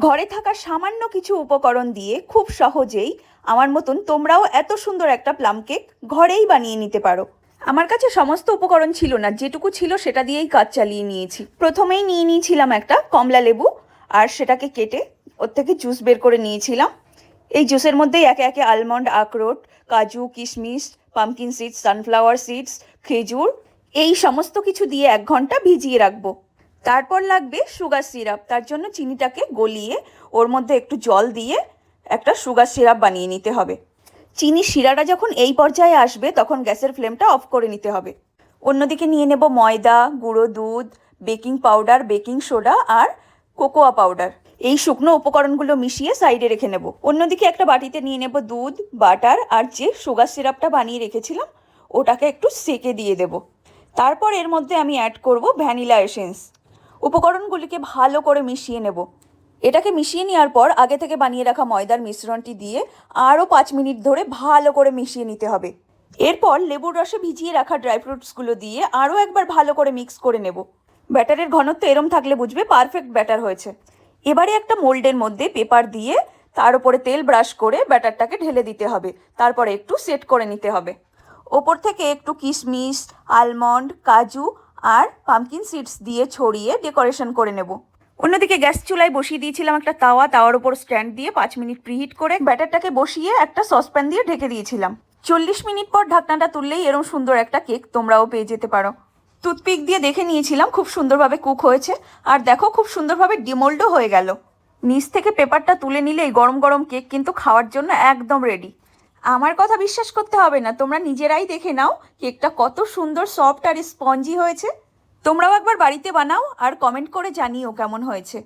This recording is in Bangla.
ঘরে থাকা সামান্য কিছু উপকরণ দিয়ে খুব সহজেই আমার মতন তোমরাও এত সুন্দর একটা প্লাম কেক ঘরেই বানিয়ে নিতে পারো। আমার কাছে সমস্ত উপকরণ ছিল না, যেটুকু ছিল সেটা দিয়েই কাজ চালিয়ে নিয়েছি। প্রথমেই নিয়ে নিয়েছিলাম একটা কমলা লেবু, আর সেটাকে কেটে ওর থেকে জুস বের করে নিয়েছিলাম। এই জুসের মধ্যেই একে একে আলমন্ড, আখরোট, কাজু, কিশমিশ, পামকিন সিডস, সানফ্লাওয়ার সিডস, খেজুর এই সমস্ত কিছু দিয়ে 1 ঘন্টা ভিজিয়ে রাখবো। তারপর লাগবে সুগার সিরাপ। তার জন্য চিনিটাকে গলিয়ে ওর মধ্যে একটু জল দিয়ে একটা সুগার সিরাপ বানিয়ে নিতে হবে। চিনি শিরাটা যখন এই পর্যায়ে আসবে তখন গ্যাসের ফ্লেমটা অফ করে নিতে হবে। অন্যদিকে নিয়ে নেব ময়দা, গুঁড়ো দুধ, বেকিং পাউডার, বেকিং সোডা আর কোকোয়া পাউডার। এই শুকনো উপকরণগুলো মিশিয়ে সাইডে রেখে নেব। অন্যদিকে একটা বাটিতে নিয়ে নেব দুধ, বাটার আর যে সুগার সিরাপটা বানিয়ে রেখেছিলাম ওটাকে একটু সেকে দিয়ে দেব। তারপর এর মধ্যে আমি অ্যাড করব ভ্যানিলা এসেন্স। উপকরণগুলিকে ভালো করে মিশিয়ে নেব। এটাকে মিশিয়ে নেওয়ার পর আগে থেকে বানিয়ে রাখা ময়দার মিশ্রণটি দিয়ে আরও 5 মিনিট ধরে ভালো করে মিশিয়ে নিতে হবে। এরপর লেবুর রসে ভিজিয়ে রাখা ড্রাই ফ্রুটসগুলো দিয়ে আরও একবার ভালো করে মিক্স করে নেব। ব্যাটারের ঘনত্ব এরম থাকলে বুঝবে পারফেক্ট ব্যাটার হয়েছে। এবারে একটা মোল্ডের মধ্যে পেপার দিয়ে তার উপরে তেল ব্রাশ করে ব্যাটারটাকে ঢেলে দিতে হবে। তারপরে একটু সেট করে নিতে হবে। ওপর থেকে একটু কিশমিশ, আলমন্ড, কাজু আর পামকিন সিডস দিয়ে ছড়িয়ে ডেকোরেশন করে নেব। অন্যদিকে গ্যাস চুলায় বসিয়ে দিয়েছিলাম একটা তাওয়ার উপর স্ট্যান্ড দিয়ে 5 মিনিট প্রিহিট করে ব্যাটারটাকে বসিয়ে একটা সসপ্যান দিয়ে ঢেকে দিয়েছিলাম। 40 মিনিট পর ঢাকনাটা তুললেই এরকম সুন্দর একটা কেক তোমরাও পেয়ে যেতে পারো। টুথপিক দিয়ে দেখে নিয়েছিলাম খুব সুন্দরভাবে কুক হয়েছে, আর দেখো খুব সুন্দরভাবে ডিমোল্ডও হয়ে গেল। নিচ থেকে পেপারটা তুলে নিলেই গরম গরম কেক কিন্তু খাওয়ার জন্য একদম রেডি। আমার কথা বিশ্বাস করতে হবে না, তোমরা নিজেরাই দেখে নাও কেকটা কত সুন্দর সফট আর স্পঞ্জি হয়েছে। তোমরাও একবার বাড়িতে বানাও আর কমেন্ট করে জানিও কেমন হয়েছে।